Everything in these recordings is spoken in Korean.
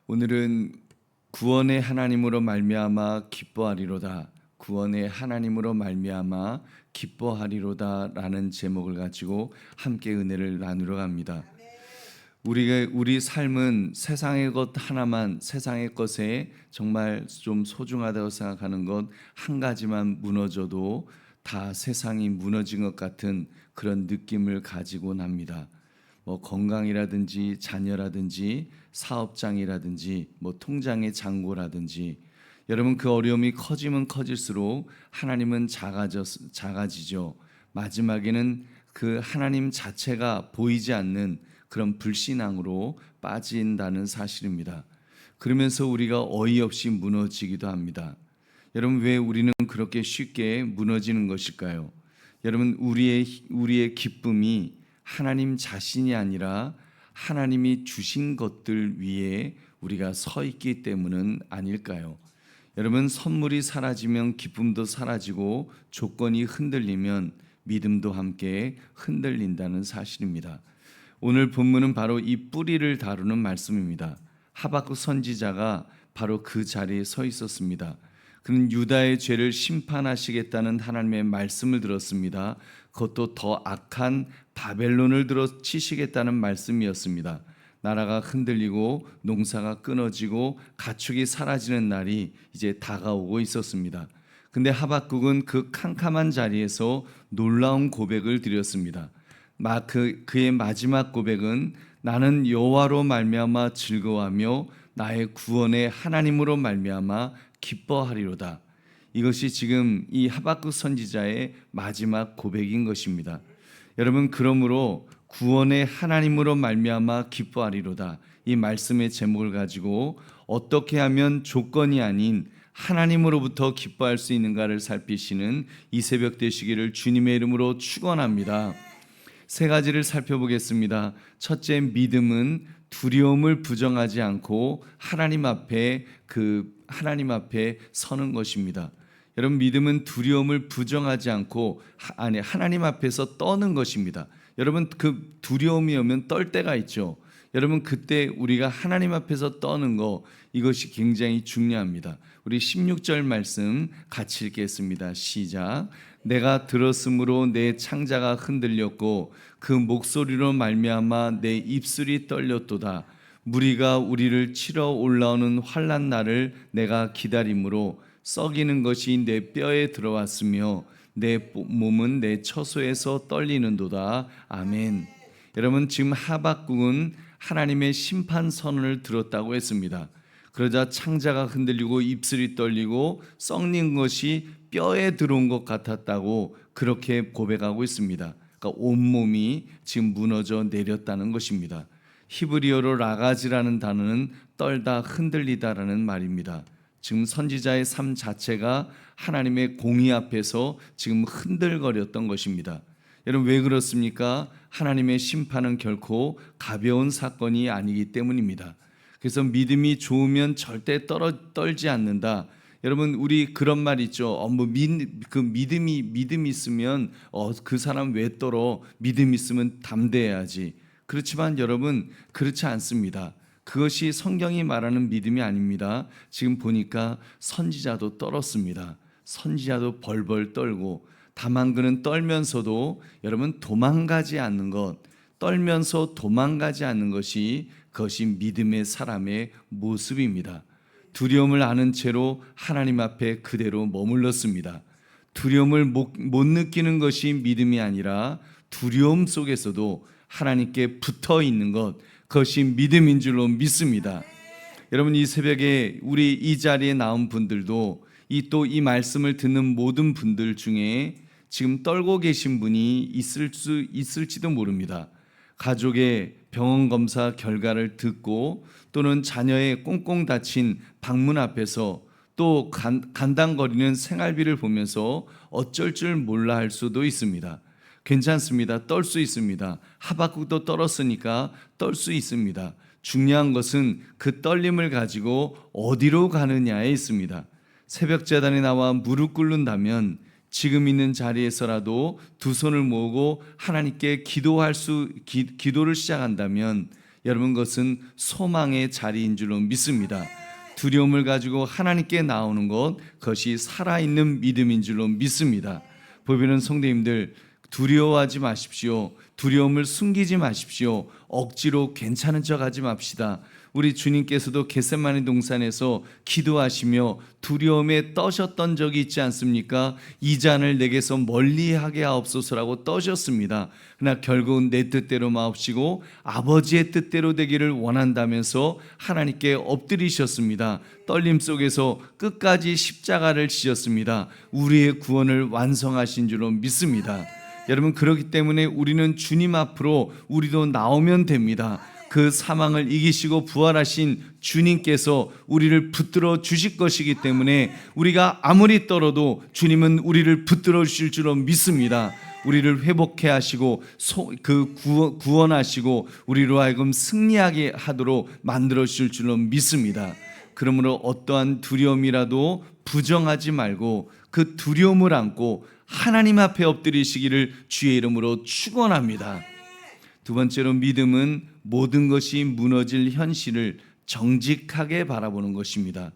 오늘은 구원의 하나님으로 말미암아 기뻐하리로다. 구원의 하나님으로 말미암아 기뻐하리로다라는 제목을 가지고 함께 은혜를 나누러 갑니다. 우리 삶은 세상의 것 하나만, 세상의 것에 정말 좀 소중하다고 생각하는 것 한 가지만 무너져도 다 세상이 무너진 것 같은 그런 느낌을 가지곤 합니다. 건강이라든지 자녀라든지 사업장이라든지 통장의 잔고라든지, 여러분, 그 어려움이 커지면 커질수록 하나님은 작아지죠. 마지막에는 그 하나님 자체가 보이지 않는 그런 불신앙으로 빠진다는 사실입니다. 그러면서 우리가 어이없이 무너지기도 합니다. 여러분, 왜 우리는 그렇게 쉽게 무너지는 것일까요? 여러분, 우리의 기쁨이 하나님 자신이 아니라 하나님이 주신 것들 위에 우리가 서 있기 때문은 아닐까요? 여러분, 선물이 사라지면 기쁨도 사라지고 조건이 흔들리면 믿음도 함께 흔들린다는 사실입니다. 오늘 본문은 바로 이 뿌리를 다루는 말씀입니다. 하박국 선지자가 바로 그 자리에 서 있었습니다. 그는 유다의 죄를 심판하시겠다는 하나님의 말씀을 들었습니다. 그것도 더 악한 바벨론을 들어 치시겠다는 말씀이었습니다. 나라가 흔들리고 농사가 끊어지고 가축이 사라지는 날이 이제 다가오고 있었습니다. 근데 하박국은 그 캄캄한 자리에서 놀라운 고백을 드렸습니다. 그의 마지막 고백은 나는 여호와로 말미암아 즐거워하며 나의 구원의 하나님으로 말미암아 기뻐하리로다. 이것이 지금 이 하박국 선지자의 마지막 고백인 것입니다. 여러분, 그러므로 구원의 하나님으로 말미암아 기뻐하리로다, 이 말씀의 제목을 가지고 어떻게 하면 조건이 아닌 하나님으로부터 기뻐할 수 있는가를 살피시는 이 새벽 되시기를 주님의 이름으로 축원합니다. 세 가지를 살펴보겠습니다. 첫째, 믿음은 두려움을 부정하지 않고 하나님 앞에 서는 것입니다. 여러분, 믿음은 두려움을 부정하지 않고 하나님 앞에서 떠는 것입니다. 여러분, 그 두려움이 오면 떨 때가 있죠. 여러분, 그때 우리가 하나님 앞에서 떠는 거, 이것이 굉장히 중요합니다. 우리 16절 말씀 같이 읽겠습니다. 시작. 내가 들었으므로 내 창자가 흔들렸고 그 목소리로 말미암아 내 입술이 떨렸도다. 무리가 우리를 치러 올라오는 환난 날을 내가 기다림으로 썩이는 것이 내 뼈에 들어왔으며 내 몸은 내 처소에서 떨리는도다. 아멘. 여러분, 지금 하박국은 하나님의 심판 선언을 들었다고 했습니다. 그러자 창자가 흔들리고 입술이 떨리고 썩는 것이 뼈에 들어온 것 같았다고 그렇게 고백하고 있습니다. 그러니까 온몸이 지금 무너져 내렸다는 것입니다. 히브리어로 라가지라는 단어는 떨다, 흔들리다라는 말입니다. 지금 선지자의 삶 자체가 하나님의 공의 앞에서 지금 흔들거렸던 것입니다. 여러분, 왜 그렇습니까? 하나님의 심판은 결코 가벼운 사건이 아니기 때문입니다. 그래서 믿음이 좋으면 절대 떨지 않는다. 여러분, 우리 그런 말 있죠. 믿음이 있으면 그 사람 왜 떨어? 믿음 있으면 담대해야지. 그렇지만 여러분, 그렇지 않습니다. 그것이 성경이 말하는 믿음이 아닙니다. 지금 보니까 선지자도 떨었습니다. 선지자도 벌벌 떨고, 다만 그는 떨면서도 여러분 도망가지 않는 것, 떨면서 도망가지 않는 것이 그것이 믿음의 사람의 모습입니다. 두려움을 아는 채로 하나님 앞에 그대로 머물렀습니다. 두려움을 못 느끼는 것이 믿음이 아니라 두려움 속에서도 하나님께 붙어 있는 것, 그것이 믿음인 줄로 믿습니다. 여러분, 이 새벽에 우리 이 자리에 나온 분들도 이 말씀을 듣는 모든 분들 중에 지금 떨고 계신 분이 있을지도 모릅니다. 가족의 병원 검사 결과를 듣고 또는 자녀의 꽁꽁 닫힌 방문 앞에서 또 간당거리는 생활비를 보면서 어쩔 줄 몰라 할 수도 있습니다. 괜찮습니다. 떨 수 있습니다. 하박국도 떨었으니까 떨 수 있습니다. 중요한 것은 그 떨림을 가지고 어디로 가느냐에 있습니다. 새벽 제단에 나와 무릎 꿇는다면 지금 있는 자리에서라도 두 손을 모으고 하나님께 기도를 시작한다면 여러분 그것은 소망의 자리인 줄로 믿습니다. 두려움을 가지고 하나님께 나오는 것, 그것이 살아있는 믿음인 줄로 믿습니다. 보배는 성도님들, 두려워하지 마십시오. 두려움을 숨기지 마십시오. 억지로 괜찮은 척하지 맙시다. 우리 주님께서도 겟세마네 동산에서 기도하시며 두려움에 떠셨던 적이 있지 않습니까? 이 잔을 내게서 멀리하게 하옵소서라고 떠셨습니다. 그러나 결국은 내 뜻대로 마옵시고 아버지의 뜻대로 되기를 원한다면서 하나님께 엎드리셨습니다. 떨림 속에서 끝까지 십자가를 지셨습니다. 우리의 구원을 완성하신 줄로 믿습니다. 여러분, 그렇기 때문에 우리는 주님 앞으로 우리도 나오면 됩니다. 그 사망을 이기시고 부활하신 주님께서 우리를 붙들어 주실 것이기 때문에 우리가 아무리 떨어도 주님은 우리를 붙들어 주실 줄로 믿습니다. 우리를 회복해 하시고 구원하시고 우리로 하여금 승리하게 하도록 만들어 주실 줄로 믿습니다. 그러므로 어떠한 두려움이라도 부정하지 말고 그 두려움을 안고 하나님 앞에 엎드리시기를 주의 이름으로 축원합니다. 두 번째로, 믿음은 모든 것이 무너질 현실을 정직하게 바라보는 것입니다.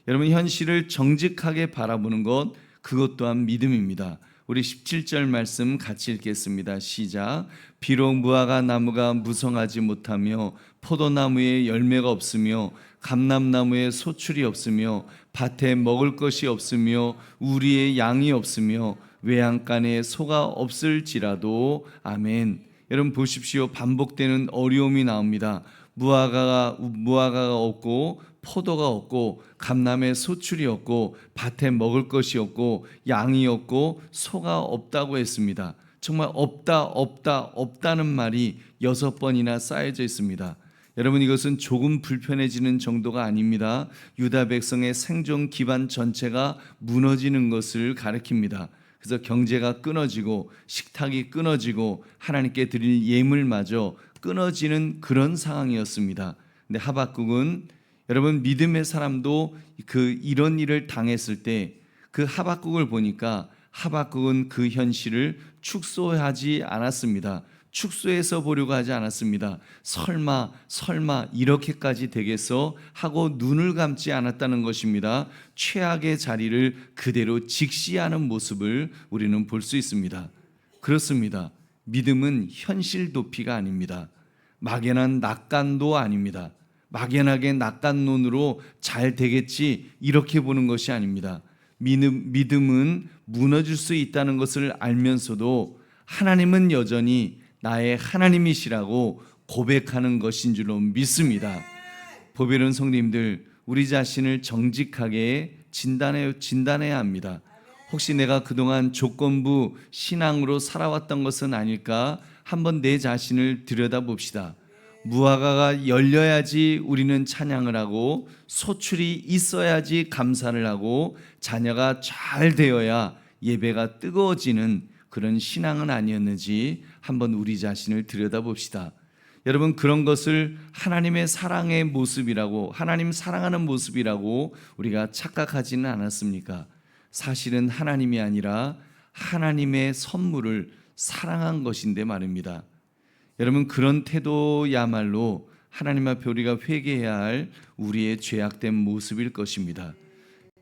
여러분, 현실을 정직하게 바라보는 것, 그것 또한 믿음입니다. 우리 17절 말씀 같이 읽겠습니다. 시작. 비록 무화과 나무가 무성하지 못하며 포도나무에 열매가 없으며 감람나무에 소출이 없으며 밭에 먹을 것이 없으며 우리의 양이 없으며 외양간에 소가 없을지라도. 아멘. 여러분 보십시오. 반복되는 어려움이 나옵니다. 무화과가 없고 포도가 없고 감람에 소출이 없고 밭에 먹을 것이 없고 양이 없고 소가 없다고 했습니다. 정말 없다는 말이 6번이나 쌓여져 있습니다. 여러분, 이것은 조금 불편해지는 정도가 아닙니다. 유다 백성의 생존 기반 전체가 무너지는 것을 가리킵니다. 그래서 경제가 끊어지고 식탁이 끊어지고 하나님께 드릴 예물마저 끊어지는 그런 상황이었습니다. 근데 하박국은, 여러분, 믿음의 사람도 이런 일을 당했을 때 그 하박국을 보니까 하박국은 그 현실을 축소하지 않았습니다. 축소해서 보려고 하지 않았습니다. 설마 이렇게까지 되겠어 하고 눈을 감지 않았다는 것입니다. 최악의 자리를 그대로 직시하는 모습을 우리는 볼 수 있습니다. 그렇습니다. 믿음은 현실 도피가 아닙니다. 막연한 낙관도 아닙니다. 막연하게 낙관론으로 잘 되겠지 이렇게 보는 것이 아닙니다. 믿음은 무너질 수 있다는 것을 알면서도 하나님은 여전히 나의 하나님이시라고 고백하는 것인 줄로 믿습니다. 보배로운 성도님들, 우리 자신을 정직하게 진단해야 합니다. 혹시 내가 그동안 조건부 신앙으로 살아왔던 것은 아닐까? 한번 내 자신을 들여다봅시다. 무화과가 열려야지 우리는 찬양을 하고 소출이 있어야지 감사를 하고 자녀가 잘 되어야 예배가 뜨거워지는 그런 신앙은 아니었는지 한번 우리 자신을 들여다봅시다. 여러분, 그런 것을 하나님의 사랑의 모습이라고, 하나님 사랑하는 모습이라고 우리가 착각하지는 않았습니까? 사실은 하나님이 아니라 하나님의 선물을 사랑한 것인데 말입니다. 여러분, 그런 태도야말로 하나님 앞에 우리가 회개해야 할 우리의 죄악된 모습일 것입니다.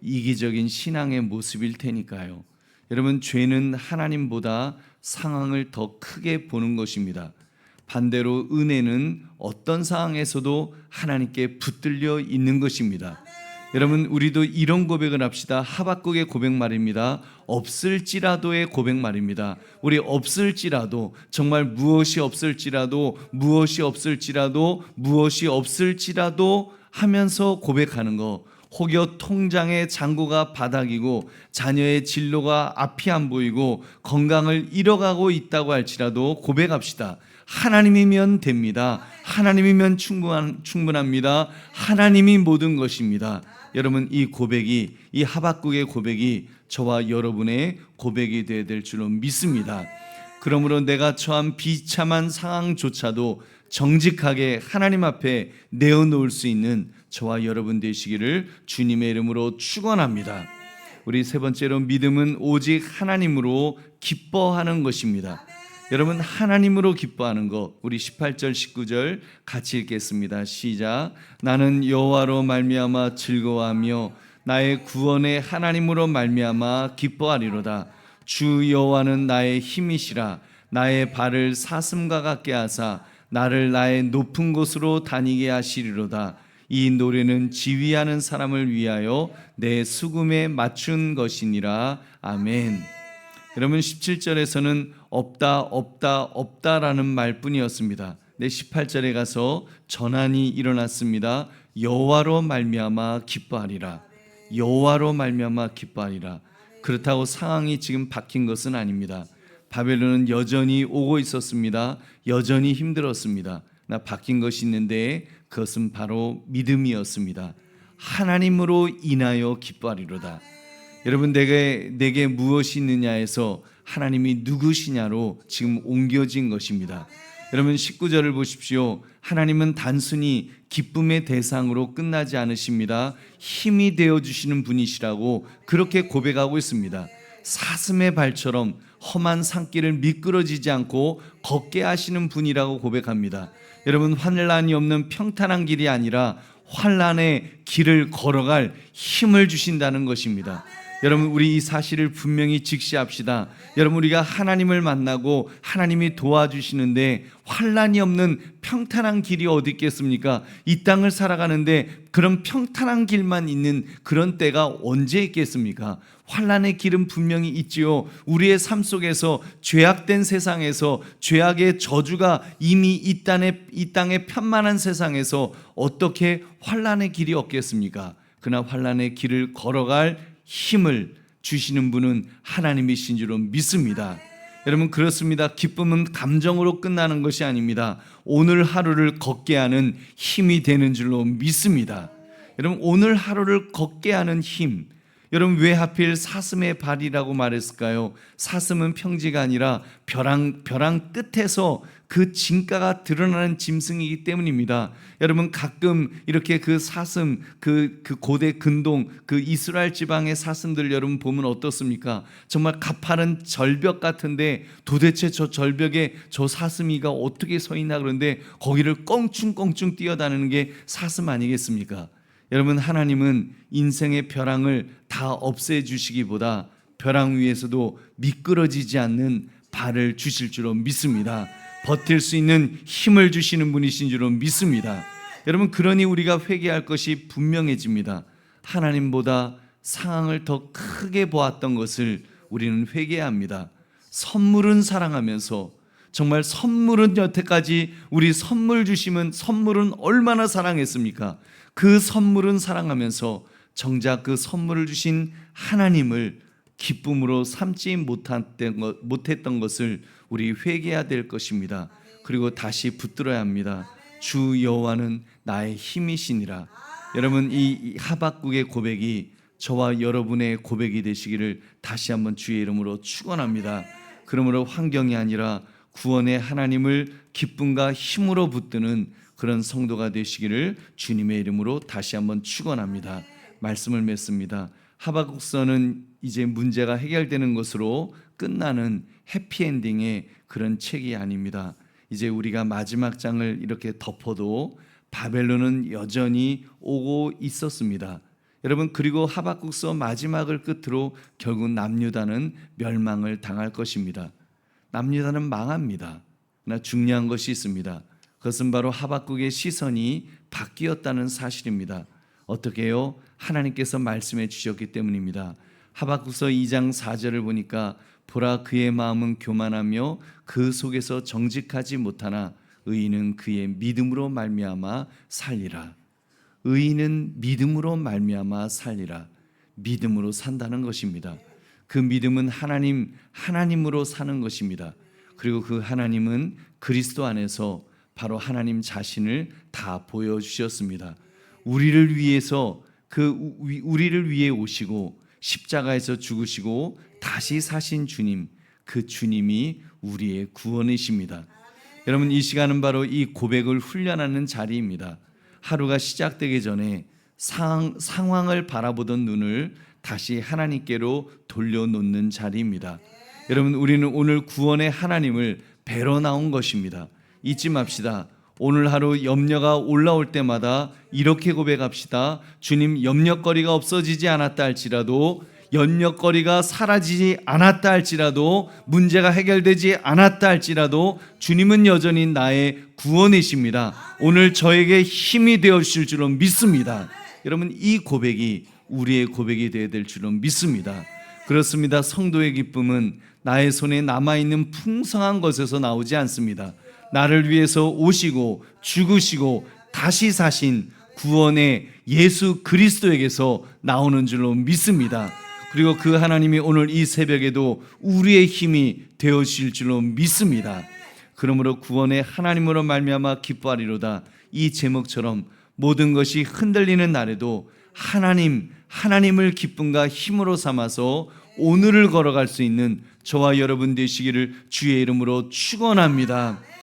이기적인 신앙의 모습일 테니까요. 여러분, 죄는 하나님보다 상황을 더 크게 보는 것입니다. 반대로 은혜는 어떤 상황에서도 하나님께 붙들려 있는 것입니다. 여러분, 우리도 이런 고백을 합시다. 하박국의 고백 말입니다. 없을지라도의 고백 말입니다. 우리 없을지라도, 정말 무엇이 없을지라도 하면서 고백하는 거. 혹여 통장의 잔고가 바닥이고 자녀의 진로가 앞이 안 보이고 건강을 잃어가고 있다고 할지라도 고백합시다. 하나님이면 됩니다. 하나님이면 충분합니다. 하나님이 모든 것입니다. 여러분, 이 고백이, 이 하박국의 고백이 저와 여러분의 고백이 되어야 될 줄로 믿습니다. 그러므로 내가 처한 비참한 상황조차도 정직하게 하나님 앞에 내어놓을 수 있는 저와 여러분 되시기를 주님의 이름으로 축원합니다. 우리 세 번째로, 믿음은 오직 하나님으로 기뻐하는 것입니다. 여러분, 하나님으로 기뻐하는 것, 우리 18절 19절 같이 읽겠습니다. 시작. 나는 여호와로 말미암아 즐거워하며 나의 구원의 하나님으로 말미암아 기뻐하리로다. 주 여호와는 나의 힘이시라. 나의 발을 사슴과 같게 하사 나를 나의 높은 곳으로 다니게 하시리로다. 이 노래는 지휘하는 사람을 위하여 내 수금에 맞춘 것이니라. 아멘. 여러분, 17절에서는 없다 없다 없다라는 말뿐이었습니다. 네, 18절에 가서 전환이 일어났습니다. 여호와로 말미암아 기뻐하리라. 여호와로 말미암아 기뻐하리라. 그렇다고 상황이 지금 바뀐 것은 아닙니다. 바벨론은 여전히 오고 있었습니다. 여전히 힘들었습니다. 나 바뀐 것이 있는데 그것은 바로 믿음이었습니다. 하나님으로 인하여 기뻐하리로다. 여러분, 내게 무엇이 있느냐에서 하나님이 누구시냐로 지금 옮겨진 것입니다. 여러분, 19절을 보십시오. 하나님은 단순히 기쁨의 대상으로 끝나지 않으십니다. 힘이 되어주시는 분이시라고 그렇게 고백하고 있습니다. 사슴의 발처럼 험한 산길을 미끄러지지 않고 걷게 하시는 분이라고 고백합니다. 여러분, 환난이 없는 평탄한 길이 아니라 환난의 길을 걸어갈 힘을 주신다는 것입니다. 여러분, 우리 이 사실을 분명히 직시합시다. 여러분, 우리가 하나님을 만나고 하나님이 도와주시는데 환난이 없는 평탄한 길이 어디 있겠습니까? 이 땅을 살아가는데 그런 평탄한 길만 있는 그런 때가 언제 있겠습니까? 환난의 길은 분명히 있지요. 우리의 삶 속에서 죄악된 세상에서 죄악의 저주가 이미 이 땅에 편만한 세상에서 어떻게 환난의 길이 없겠습니까? 그러나 환난의 길을 걸어갈 힘을 주시는 분은 하나님이신 줄로 믿습니다. 여러분, 그렇습니다. 기쁨은 감정으로 끝나는 것이 아닙니다. 오늘 하루를 걷게 하는 힘이 되는 줄로 믿습니다. 여러분, 오늘 하루를 걷게 하는 힘. 여러분, 왜 하필 사슴의 발이라고 말했을까요? 사슴은 평지가 아니라 벼랑 끝에서 그 진가가 드러나는 짐승이기 때문입니다. 여러분, 가끔 이렇게 그 사슴, 그 고대 근동, 그 이스라엘 지방의 사슴들 여러분 보면 어떻습니까? 정말 가파른 절벽 같은데 도대체 저 절벽에 저 사슴이가 어떻게 서 있나, 그런데 거기를 껑충껑충 뛰어다니는 게 사슴 아니겠습니까? 여러분, 하나님은 인생의 벼랑을 다 없애주시기보다 벼랑 위에서도 미끄러지지 않는 발을 주실 줄로 믿습니다. 버틸 수 있는 힘을 주시는 분이신 줄로 믿습니다. 여러분, 그러니 우리가 회개할 것이 분명해집니다. 하나님보다 상황을 더 크게 보았던 것을 우리는 회개합니다. 선물은 사랑하면서, 정말 선물은 여태까지 우리 선물 주시면 선물은 얼마나 사랑했습니까? 그 선물은 사랑하면서 정작 그 선물을 주신 하나님을 기쁨으로 삼지 못했던 것을 우리 회개해야 될 것입니다. 그리고 다시 붙들어야 합니다. 주 여호와는 나의 힘이시니라. 여러분, 이 하박국의 고백이 저와 여러분의 고백이 되시기를 다시 한번 주의 이름으로 축원합니다. 그러므로 환경이 아니라 구원의 하나님을 기쁨과 힘으로 붙드는 그런 성도가 되시기를 주님의 이름으로 다시 한번 축원합니다. 말씀을 맺습니다. 하박국서는 이제 문제가 해결되는 것으로 끝나는 해피엔딩의 그런 책이 아닙니다. 이제 우리가 마지막 장을 이렇게 덮어도 바벨론은 여전히 오고 있었습니다. 여러분, 그리고 하박국서 마지막을 끝으로 결국 남유다는 멸망을 당할 것입니다. 남유다는 망합니다. 그러나 중요한 것이 있습니다. 그것은 바로 하박국의 시선이 바뀌었다는 사실입니다. 어떻게 해요? 하나님께서 말씀해 주셨기 때문입니다. 하박국서 2장 4절을 보니까 보라, 그의 마음은 교만하며 그 속에서 정직하지 못하나 의인은 그의 믿음으로 말미암아 살리라. 의인은 믿음으로 말미암아 살리라. 믿음으로 산다는 것입니다. 그 믿음은 하나님으로 사는 것입니다. 그리고 그 하나님은 그리스도 안에서 바로 하나님 자신을 다 보여주셨습니다. 우리를 위해 오시고 십자가에서 죽으시고 다시 사신 주님, 그 주님이 우리의 구원이십니다. 여러분, 이 시간은 바로 이 고백을 훈련하는 자리입니다. 하루가 시작되기 전에 상황을 바라보던 눈을 다시 하나님께로 돌려놓는 자리입니다. 여러분, 우리는 오늘 구원의 하나님을 배로 나온 것입니다. 잊지 맙시다. 오늘 하루 염려가 올라올 때마다 이렇게 고백합시다. 주님, 염려거리가 없어지지 않았다 할지라도, 염려거리가 사라지지 않았다 할지라도, 문제가 해결되지 않았다 할지라도 주님은 여전히 나의 구원이십니다. 오늘 저에게 힘이 되어 주실 줄로 믿습니다. 여러분, 이 고백이 우리의 고백이 되어야 될 줄로 믿습니다. 그렇습니다. 성도의 기쁨은 나의 손에 남아있는 풍성한 것에서 나오지 않습니다. 나를 위해서 오시고 죽으시고 다시 사신 구원의 예수 그리스도에게서 나오는 줄로 믿습니다. 그리고 그 하나님이 오늘 이 새벽에도 우리의 힘이 되어주실 줄로 믿습니다. 그러므로 구원의 하나님으로 말미암아 기뻐하리로다. 이 제목처럼 모든 것이 흔들리는 날에도 하나님을 기쁨과 힘으로 삼아서 오늘을 걸어갈 수 있는 저와 여러분 되시기를 주의 이름으로 축원합니다.